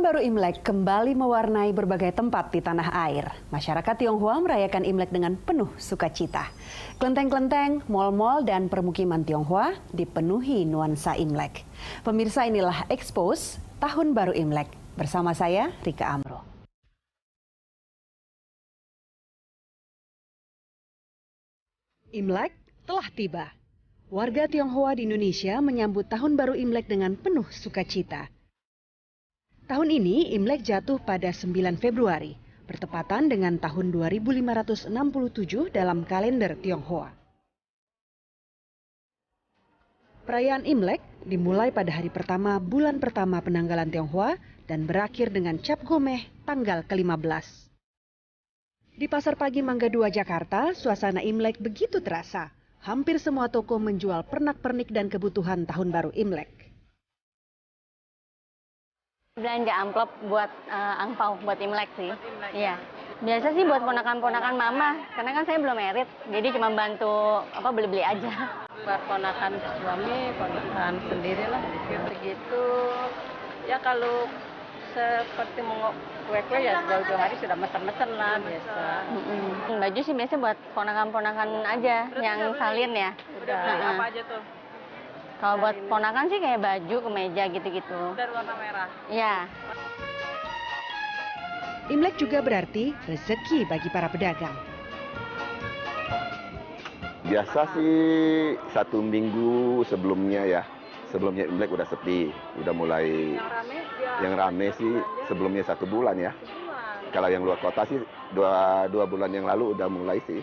Baru Imlek kembali mewarnai berbagai tempat di tanah air. Masyarakat Tionghoa merayakan Imlek dengan penuh sukacita. Kelenteng-kelenteng, mal-mal, dan permukiman Tionghoa dipenuhi nuansa Imlek. Pemirsa, inilah Expose Tahun Baru Imlek. Bersama saya, Rika Amro. Imlek telah tiba. Warga Tionghoa di Indonesia menyambut Tahun Baru Imlek dengan penuh sukacita. Tahun ini Imlek jatuh pada 9 Februari, bertepatan dengan tahun 2567 dalam kalender Tionghoa. Perayaan Imlek dimulai pada hari pertama bulan pertama penanggalan Tionghoa dan berakhir dengan Cap Gomeh tanggal ke-15. Di Pasar Pagi Mangga 2 Jakarta, suasana Imlek begitu terasa. Hampir semua toko menjual pernak-pernik dan kebutuhan Tahun Baru Imlek. Belanja amplop buat angpau buat Imlek sih. Iya. Biasa sih buat ponakan-ponakan mama, karena kan saya belum merit, jadi cuma bantu beli-beli aja. Buat ponakan suami, ponakan sendiri lah. Begitu. Ya kalau seperti mau kue-kue ya jauh-jauh hari sudah mesen-mesen lah biasa. Baju sih biasa buat ponakan-ponakan aja. Terus yang salin ya. Udah apa aja tuh? Kalau buat ponakan sih kayak baju, kemeja gitu-gitu. Dari warna merah? Iya. Imlek juga berarti rezeki bagi para pedagang. Biasa sih 1 minggu sebelumnya ya. Sebelumnya Imlek udah sepi, udah mulai. Yang rame sih sebelumnya 1 bulan ya. Kalau yang luar kota sih dua bulan yang lalu udah mulai sih.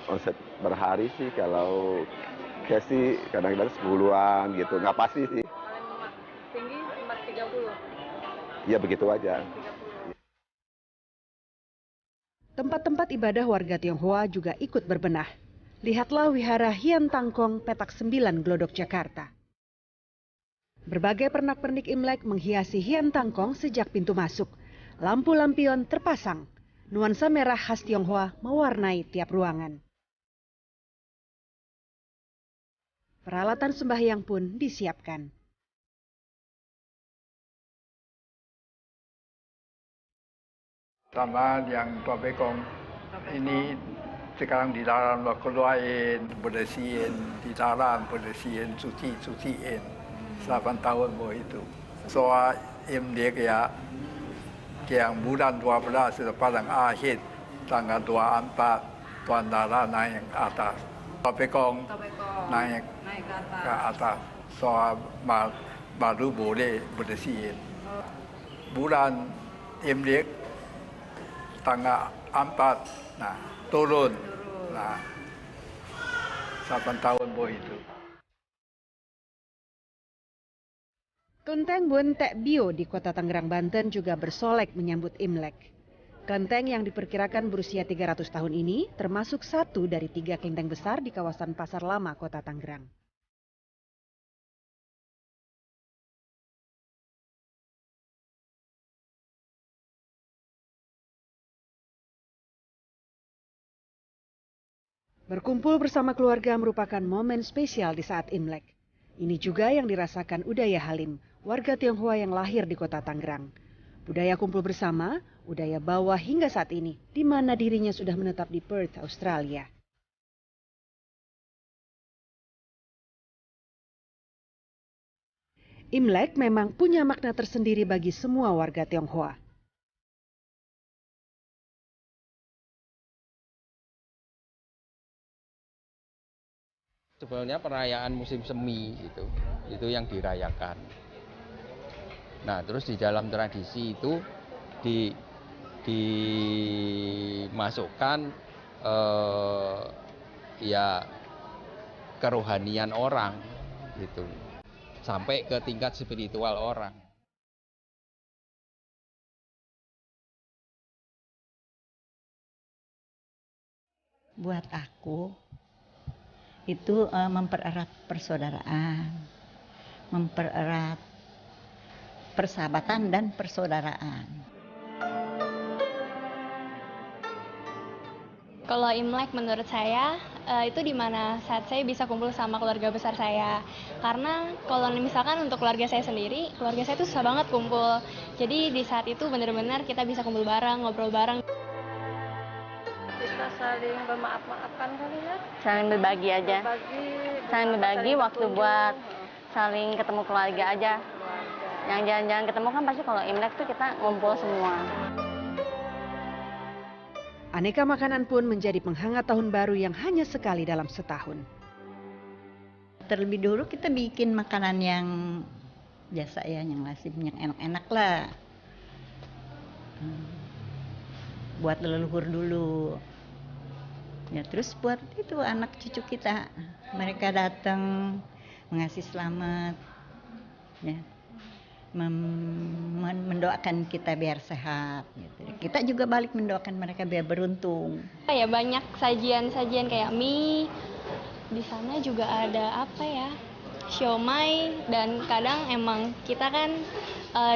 Omset per hari sih kalau kayak sih kadang-kadang 10-an gitu, nggak pasti sih. Paling tinggi 430. Ya begitu aja. Tempat-tempat ibadah warga Tionghoa juga ikut berbenah. Lihatlah Wihara Hian Tangkong Petak 9 Glodok Jakarta. Berbagai pernak-pernik Imlek menghiasi Hian Tangkong sejak pintu masuk. Lampu lampion terpasang. Nuansa merah khas Tionghoa mewarnai tiap ruangan. Peralatan sembahyang pun disiapkan. Sama yang Tua Bekong ini sekarang dilarang keluarin, bersihin, dilarang bersihin, cuciin 8 tahun itu. Soal Imlek ya, yang bulan 12 sudah paling akhir, tanggal 24, Tuan Dara naik atas. Tua Bekong naik ke atas, soal baru boleh bersihin. Bulan Imlek tanggal 4, nah turun, nah 8 tahun itu. Kelenteng Bun Tek Bio di Kota Tangerang, Banten juga bersolek menyambut Imlek. Kelenteng yang diperkirakan berusia 300 tahun ini termasuk satu dari 3 kelenteng besar di kawasan Pasar Lama, Kota Tangerang. Berkumpul bersama keluarga merupakan momen spesial di saat Imlek. Ini juga yang dirasakan Udaya Halim, warga Tionghoa yang lahir di Kota Tangerang. Budaya kumpul bersama, budaya bawah hingga saat ini, di mana dirinya sudah menetap di Perth, Australia. Imlek memang punya makna tersendiri bagi semua warga Tionghoa. Sebenarnya perayaan musim semi itu yang dirayakan. Nah, terus di dalam tradisi itu dimasukkan ya kerohanian orang gitu, sampai ke tingkat spiritual orang. Buat aku itu mempererat persaudaraan, mempererat persahabatan dan persaudaraan. Kalau Imlek menurut saya itu dimana saat saya bisa kumpul sama keluarga besar saya. Karena kalau misalkan untuk keluarga saya sendiri, keluarga saya tuh susah banget kumpul. Jadi di saat itu benar-benar kita bisa kumpul bareng, ngobrol bareng. Kita saling bermaaf-maafkan kali ya. Saling berbagi aja. Saling berbagi waktu buat saling ketemu keluarga aja. Yang jarang-jarang ketemu kan pasti kalau Imlek tuh kita ngumpul semua. Aneka makanan pun menjadi penghangat tahun baru yang hanya sekali dalam setahun. Terlebih dulu kita bikin makanan yang biasa ya, yang lazim, yang enak-enak lah. Buat leluhur dulu. Ya terus buat itu anak cucu kita. Mereka datang mengasih selamat. Ya. Mendoakan kita biar sehat gitu. Kita juga balik mendoakan mereka biar beruntung. Ya banyak sajian-sajian kayak mie. Di sana juga ada apa ya? Siomay, dan kadang emang kita kan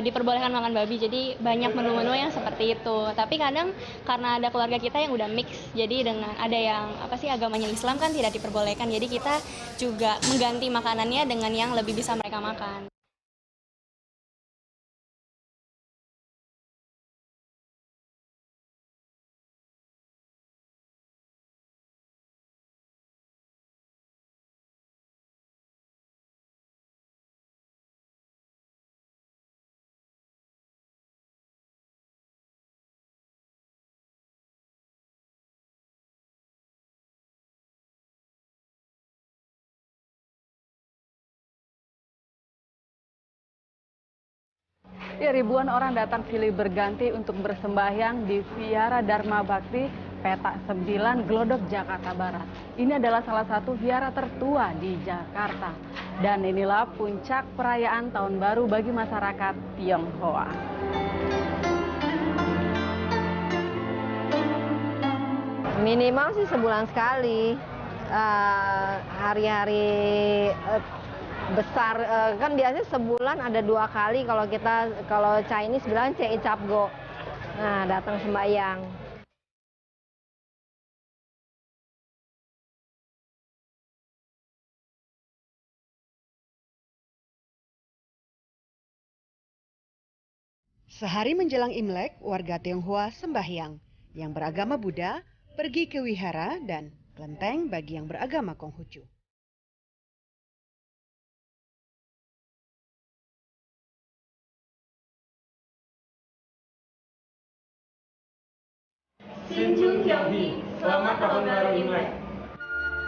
diperbolehkan makan babi, jadi banyak menu-menu yang seperti itu. Tapi kadang karena ada keluarga kita yang udah mix, jadi dengan ada yang agamanya Islam kan tidak diperbolehkan, jadi kita juga mengganti makanannya dengan yang lebih bisa mereka makan. Ya, ribuan orang datang silih berganti untuk bersembahyang di Vihara Dharma Bakti Petak 9 Glodok, Jakarta Barat. Ini adalah salah satu vihara tertua di Jakarta. Dan inilah puncak perayaan Tahun Baru bagi masyarakat Tionghoa. Minimal sih sebulan sekali. Hari-hari besar kan biasanya sebulan ada 2 kali, kalau Chinese bilang Cei Cap Go. Nah, datang sembahyang. Sehari menjelang Imlek, warga Tionghoa sembahyang. Yang beragama Buddha pergi ke wihara dan kelenteng bagi yang beragama Konghucu. Sinjung Kyonghi, selamat Tahun Baru Imlek.